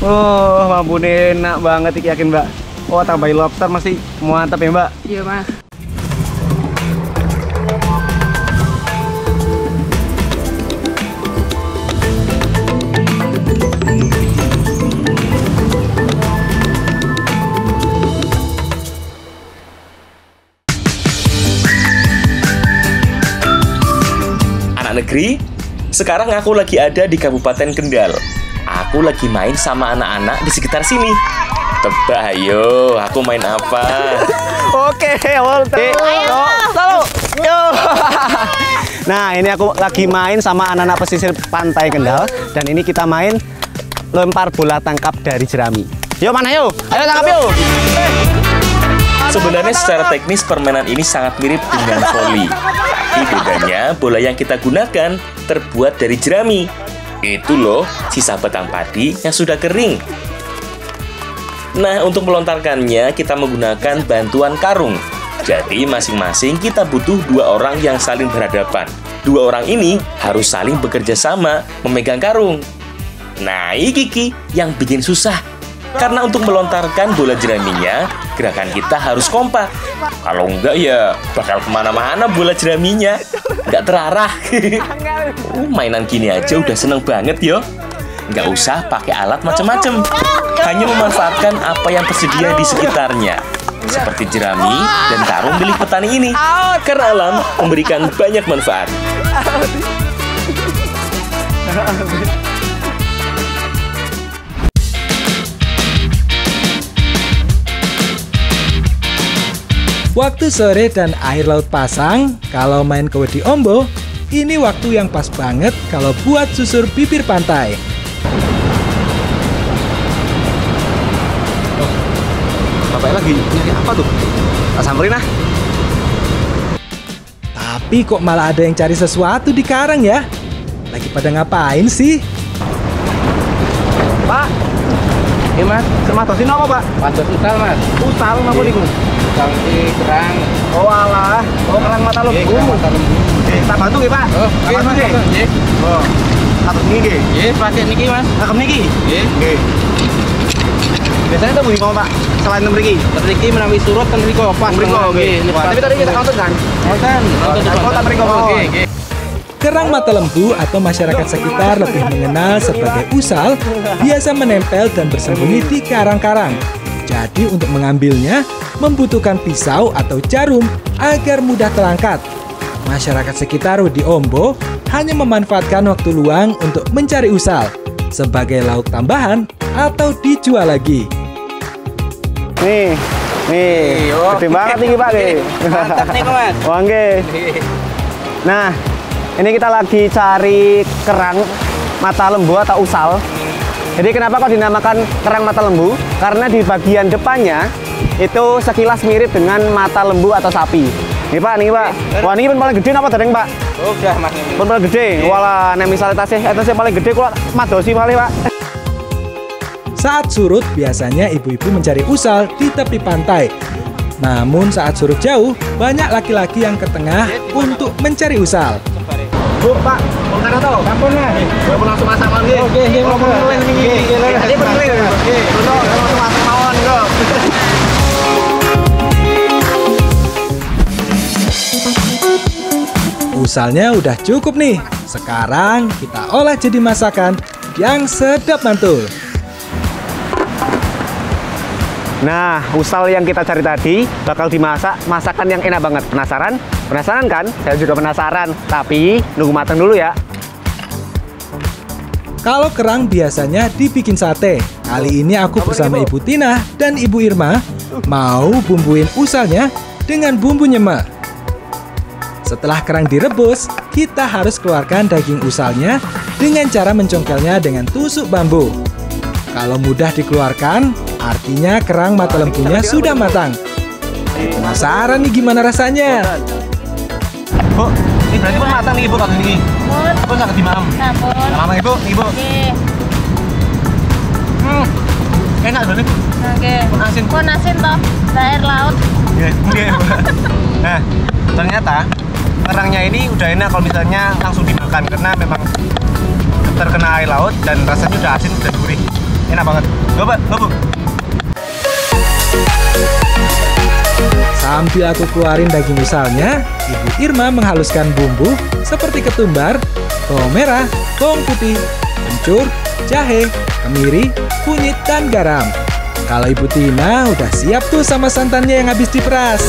Oh, mampune enak banget iki yakin, Mbak. Oh, tambahin lobster masih mantap ya, Mbak. Iya, Mas. Negeri, sekarang aku lagi ada di Kabupaten Kendal. Aku lagi main sama anak-anak di sekitar sini. Tebak ayo, aku main apa? Oke, Walter. Ayo. Yo. Nah, ini aku lagi main sama anak-anak pesisir pantai Kendal dan ini kita main lempar bola tangkap dari jerami. Yo mana yo? Ayo tangkap yo. Sebenarnya secara teknis permainan ini sangat mirip dengan voli. Bedanya bola yang kita gunakan terbuat dari jerami. Itu loh sisa batang padi yang sudah kering. Nah, untuk melontarkannya kita menggunakan bantuan karung. Jadi masing-masing kita butuh 2 orang yang saling berhadapan. 2 orang ini harus saling bekerja sama memegang karung. Nah, ini yang bikin susah. Karena untuk melontarkan bola jeraminya, gerakan kita harus kompak. Kalau enggak ya bakal kemana-mana bola jeraminya. Nggak terarah. Mainan gini aja udah seneng banget yo. Nggak usah pakai alat macem-macem. Hanya memanfaatkan apa yang tersedia di sekitarnya. Seperti jerami dan karung milik petani ini. Karena alam memberikan banyak manfaat. Waktu sore dan air laut pasang, kalau main ke Wedi Ombo, ini waktu yang pas banget kalau buat susur bibir pantai. Oh, Bapak lagi nyari apa tuh? Tak samperin ah. Tapi kok malah ada yang cari sesuatu di karang ya? Lagi pada ngapain sih? Pak, ini mas, sematosin apa Pak? Mados usal, Mas. Usal apa niku? Usal di kerang. Oh alah, kerang mata lembu. Kerang mata lembu. Tak bantu nggih Pak? Oh, tak bantu nggih. nggih. Oh, atus niki nggih. Nggih, pasien niki, Mas. Cakep niki. Nggih. Nggih. Biasanya tuh bunyi mau Pak, selain mriki. Mriki menawi surut ten mriko pas. Mriko nggih. Tapi tadi kita nonton kan? Nonton. Oh, tak mriko. Nggih, nggih. Kerang mata lembu atau masyarakat sekitar lebih mengenal sebagai usal biasa menempel dan bersembunyi di karang-karang. Jadi untuk mengambilnya membutuhkan pisau atau jarum agar mudah terangkat. Masyarakat sekitar Wedi Ombo hanya memanfaatkan waktu luang untuk mencari usal sebagai lauk tambahan atau dijual lagi. Nih, gede banget nih Pak nih. Mantap nih, Mas. Wah nggih. Nah, ini kita lagi cari kerang mata lembu atau usal. Jadi kenapa kok dinamakan kerang mata lembu? Karena di bagian depannya itu sekilas mirip dengan mata lembu atau sapi. Nih Pak, nih Pak. Wah ini pun paling gede apa dereng Pak? Oh, udah Mas. Pun paling gede. Walah, nek misalnya tasnya paling gede kok madosi paling Pak. Saat surut biasanya ibu-ibu mencari usal di tepi pantai. Namun saat surut jauh, banyak laki-laki yang ke tengah untuk mencari usal. Bu, Pak, mau tahu? Sampun, Mas. Mau langsung masak mawon nggih. Oke, nggih, mau meleleh niki. Tadi pun meleleh. Nggih. Langsung masak mawon kok. Usalnya udah cukup nih. Sekarang kita olah jadi masakan yang sedap mantul. Nah, usal yang kita cari tadi bakal dimasak masakan yang enak banget. Penasaran? Penasaran kan? Saya juga penasaran. Tapi nunggu matang dulu ya. Kalau kerang biasanya dibikin sate. Kali ini aku bersama Ibu Tina dan Ibu Irma mau bumbuin usalnya dengan bumbu nyema. Setelah kerang direbus, kita harus keluarkan daging usalnya dengan cara mencongkelnya dengan tusuk bambu. Kalau mudah dikeluarkan, artinya kerang mata lembunya sudah matang. Penasaran nih gimana rasanya? Bu, ini berarti pun matang nih Ibu kalau ini. Apa sangat dimam? Sampun. Lama Ibu, Ibu. Nggih. Enak banget. Nggih. Pun asin. Pun asin toh, air laut. Nggih. Nah, ternyata kerangnya ini udah enak kalau misalnya langsung dimakan karena memang terkena air laut dan rasanya udah asin, udah gurih. Enak banget. Coba, Bu. Sambil aku keluarin daging usalnya, Ibu Irma menghaluskan bumbu seperti ketumbar, bawang merah, bawang putih, kencur, jahe, kemiri, kunyit, dan garam. Kalau Ibu Tina udah siap tuh sama santannya yang habis diperas.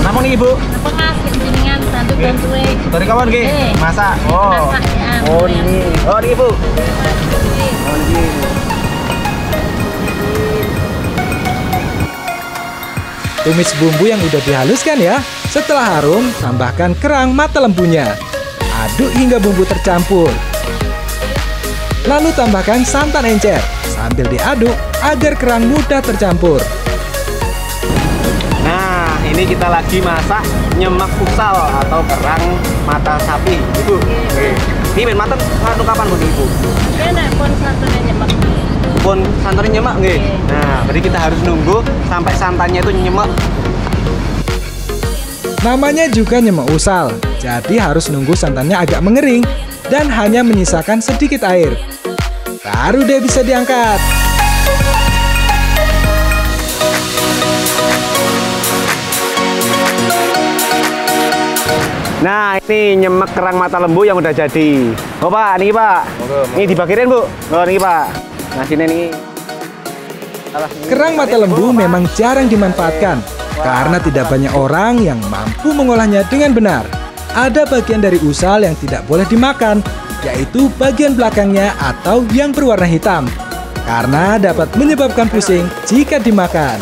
Namun nih Ibu, Pengas jenengan bantu bantuin. dari kawan G, masak. Oh, Masak ya. oh ini, oh ini Ibu. Oh ini. Tumis bumbu yang udah dihaluskan ya. Setelah harum, tambahkan kerang mata lembunya. Aduk hingga bumbu tercampur. Lalu tambahkan santan encer sambil diaduk agar kerang mudah tercampur. Nah, ini kita lagi masak nyemek usal atau kerang mata sapi, Ibu. Oke. Ini ben mateng anu kapan Bu Ibu? Dia nek pun santunnya nyemek. Pun santannya nyemek nggih. Nah, berarti kita harus nunggu sampai santannya itu nyemek. Namanya juga nyemek usal, jadi harus nunggu santannya agak mengering dan hanya menyisakan sedikit air. Baru deh bisa diangkat. Nah, ini nyemek kerang mata lembu yang udah jadi. Oh Pak, nih Pak. Ini dibagirin Bu. Oh nih Pak. Nah sini nih. Kerang mata lembu memang jarang dimanfaatkan karena tidak banyak orang yang mampu mengolahnya dengan benar. Ada bagian dari usal yang tidak boleh dimakan, yaitu bagian belakangnya atau yang berwarna hitam, karena dapat menyebabkan pusing jika dimakan.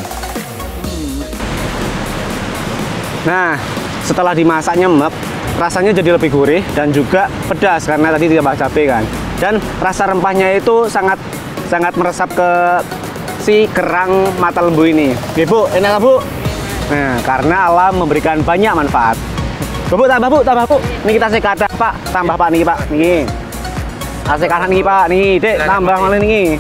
Nah, setelah dimasak nyemek, rasanya jadi lebih gurih dan juga pedas karena tadi ditambah cabai kan. Dan rasa rempahnya itu sangat meresap ke si kerang mata lembu ini. Oke Bu, enak Bu? Nah, karena alam memberikan banyak manfaat. Bu, tambah Bu. Ini kita sekadar Pak, tambah Pak nih Pak. Nih. Asik kanan nih Pak, nih Dek, tambah malah nih.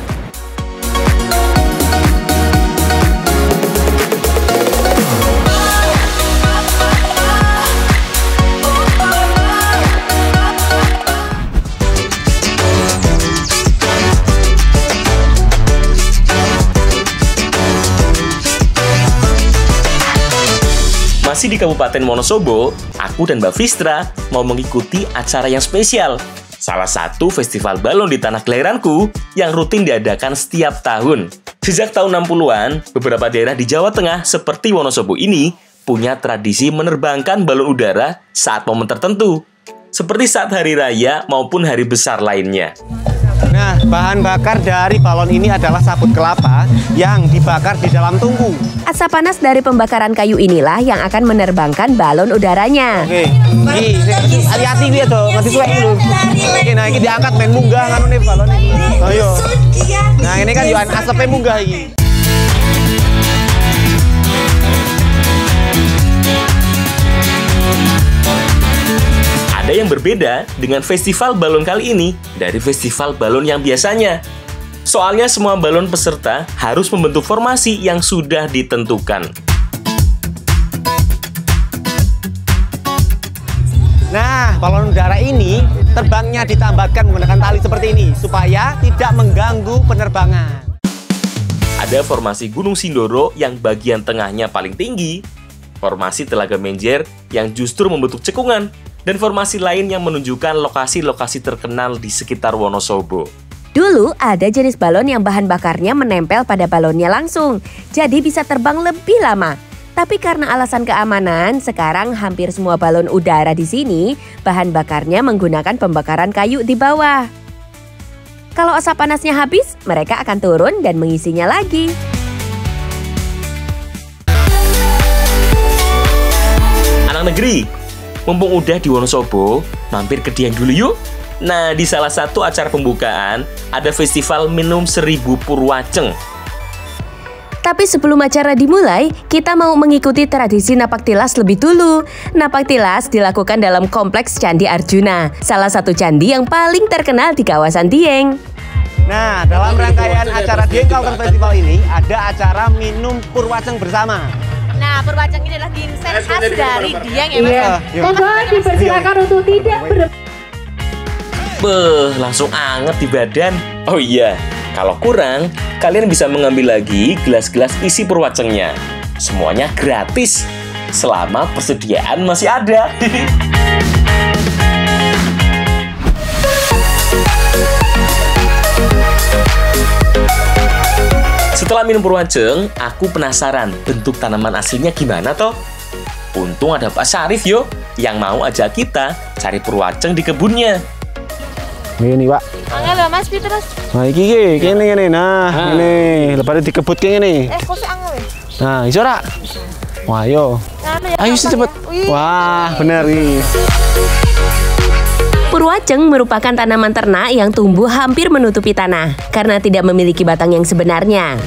Masih di Kabupaten Wonosobo, aku dan Mbak Vistra mau mengikuti acara yang spesial. Salah satu festival balon di tanah kelahiranku yang rutin diadakan setiap tahun. Sejak tahun 60-an, beberapa daerah di Jawa Tengah seperti Wonosobo ini punya tradisi menerbangkan balon udara saat momen tertentu, seperti saat hari raya maupun hari besar lainnya. Nah, bahan bakar dari balon ini adalah sabut kelapa yang dibakar di dalam tungku. Asap panas dari pembakaran kayu inilah yang akan menerbangkan balon udaranya. Oke, hati-hati gue tuh, ngerti suwe dulu. Oke, nah ini diangkat main munggah nganu nih balon ini. Ayo. Nah ini kan yuan asapnya munggah ini. Ada yang berbeda dengan festival balon kali ini dari festival balon yang biasanya. Soalnya semua balon peserta harus membentuk formasi yang sudah ditentukan. Nah, balon udara ini terbangnya ditambatkan menggunakan tali seperti ini supaya tidak mengganggu penerbangan. Ada formasi Gunung Sindoro yang bagian tengahnya paling tinggi, formasi Telaga Menjer yang justru membentuk cekungan, dan formasi lain yang menunjukkan lokasi-lokasi terkenal di sekitar Wonosobo. Dulu ada jenis balon yang bahan bakarnya menempel pada balonnya langsung, jadi bisa terbang lebih lama. Tapi karena alasan keamanan, sekarang hampir semua balon udara di sini bahan bakarnya menggunakan pembakaran kayu di bawah. Kalau asap panasnya habis, mereka akan turun dan mengisinya lagi. Anak negeri, mumpung udah di Wonosobo, mampir ke Dieng dulu yuk. Nah, di salah satu acara pembukaan, ada festival minum 1000 Purwaceng. Tapi sebelum acara dimulai, kita mau mengikuti tradisi napak tilas lebih dulu. Napak tilas dilakukan dalam kompleks Candi Arjuna, salah satu candi yang paling terkenal di kawasan Dieng. Nah, dalam rangkaian acara Dieng Culture Festival ini ada acara minum Purwaceng bersama. Nah, Purwaceng ini adalah ginseng khas dari Dieng ya Mas. Iya. Monggo dipersilakan untuk tidak Beuh, langsung anget di badan. Oh iya, kalau kurang, kalian bisa mengambil lagi gelas-gelas isi Purwacengnya. Semuanya gratis, selama persediaan masih ada. Setelah minum Purwaceng, aku penasaran bentuk tanaman aslinya gimana toh? Untung ada Pak Syarif yo, yang mau ajak kita cari Purwaceng di kebunnya. Ini Pak. Angel ya Mas, terus. Nah, iki gini. Nah, ini lepas dikebut kayak gini. Kok sih angel ya? Nah, iso ora? Wah, yo. Ayo cepet. Wah, bener nih. Purwaceng merupakan tanaman ternak yang tumbuh hampir menutupi tanah karena tidak memiliki batang yang sebenarnya.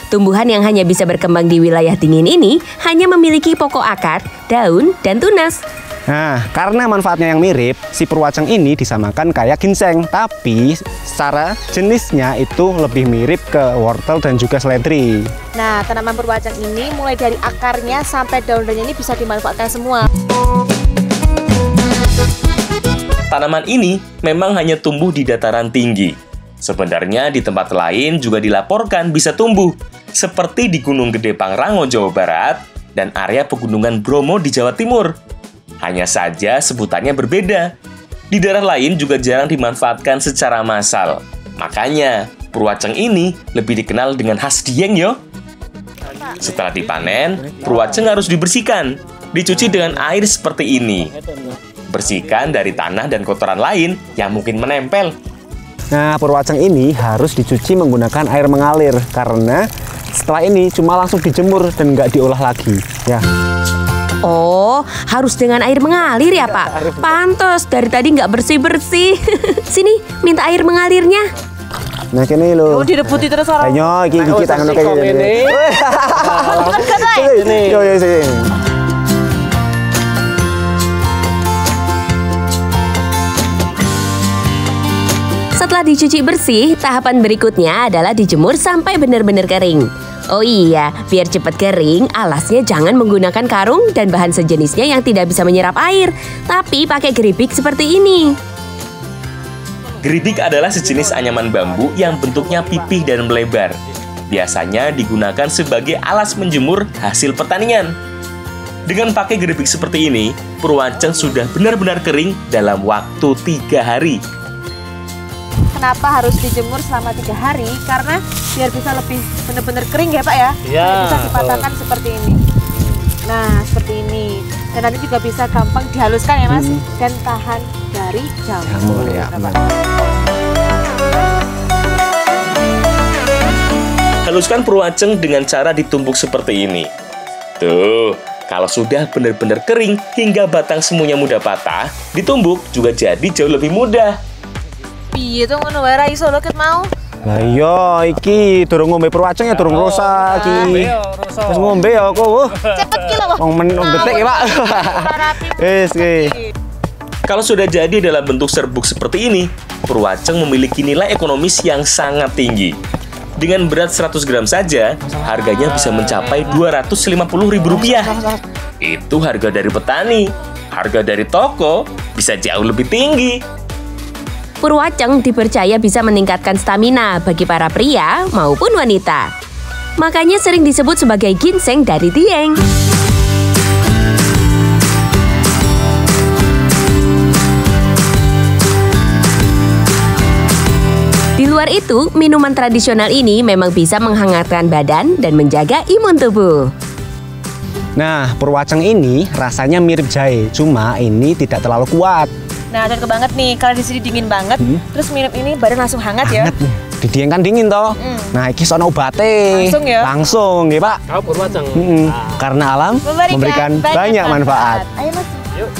Tumbuhan yang hanya bisa berkembang di wilayah dingin ini hanya memiliki pokok akar, daun, dan tunas. Nah, karena manfaatnya yang mirip, si Purwaceng ini disamakan kayak ginseng, tapi secara jenisnya itu lebih mirip ke wortel dan juga seledri. Nah, tanaman Purwaceng ini mulai dari akarnya sampai daun-daunnya ini bisa dimanfaatkan semua. Tanaman ini memang hanya tumbuh di dataran tinggi. Sebenarnya di tempat lain juga dilaporkan bisa tumbuh, seperti di Gunung Gede Pangrango, Jawa Barat, dan area pegunungan Bromo di Jawa Timur. Hanya saja sebutannya berbeda. Di daerah lain juga jarang dimanfaatkan secara massal. Makanya, Purwaceng ini lebih dikenal dengan khas Dieng yo. Setelah dipanen, Purwaceng harus dibersihkan, dicuci dengan air seperti ini. Bersihkan dari tanah dan kotoran lain yang mungkin menempel. Nah, Purwaceng ini harus dicuci menggunakan air mengalir karena setelah ini cuma langsung dijemur dan nggak diolah lagi. Ya. Oh, harus dengan air mengalir ya Pak? Pantes, dari tadi nggak bersih-bersih. Sini, minta air mengalirnya. Nah, kini lo. Direbuti terus orang. Ayo, iki tangan kayak gini. Ini. Yo. Setelah dicuci bersih, tahapan berikutnya adalah dijemur sampai benar-benar kering. Oh iya, biar cepat kering, alasnya jangan menggunakan karung dan bahan sejenisnya yang tidak bisa menyerap air, tapi pakai geribik seperti ini. Geribik adalah sejenis anyaman bambu yang bentuknya pipih dan melebar. Biasanya digunakan sebagai alas menjemur hasil pertanian. Dengan pakai geribik seperti ini, Purwaceng sudah benar-benar kering dalam waktu 3 hari. Kenapa harus dijemur selama 3 hari? Karena biar bisa lebih benar-benar kering ya Pak ya? Iya. Bisa dipatahkan seperti ini. Nah, seperti ini. Dan nanti juga bisa gampang dihaluskan ya Mas? Dan tahan dari jamur. Ya, benar. Haluskan Purwaceng dengan cara ditumbuk seperti ini. Tuh, kalau sudah benar-benar kering hingga batang semuanya mudah patah, ditumbuk juga jadi jauh lebih mudah. Piye to ngono wae ra iso lho ket mau. Lah iya, iki durung ngombe Purwaceng ya durung rusak iki. Wis ngombe ya kok. Cepet ki lho. Wong detik ya, Pak. Wis iki. Kalau sudah jadi dalam bentuk serbuk seperti ini, Purwaceng memiliki nilai ekonomis yang sangat tinggi. Dengan berat 100 gram saja, harganya bisa mencapai Rp250.000. Itu harga dari petani. Harga dari toko bisa jauh lebih tinggi. Purwaceng dipercaya bisa meningkatkan stamina bagi para pria maupun wanita. Makanya sering disebut sebagai ginseng dari Dieng. Di luar itu, minuman tradisional ini memang bisa menghangatkan badan dan menjaga imun tubuh. Nah, Purwaceng ini rasanya mirip jahe, cuma ini tidak terlalu kuat. Nah, cocok banget nih kalau di sini dingin banget, terus minum ini badan langsung hangat ya. Hangat nih. Di Dieng kan dingin toh. Nah, iki sono obate. Langsung ya? Langsung, nggih, Pak. Kau Purwaceng. Karena alam memberikan banyak manfaat. Ayo Mas. Yuk.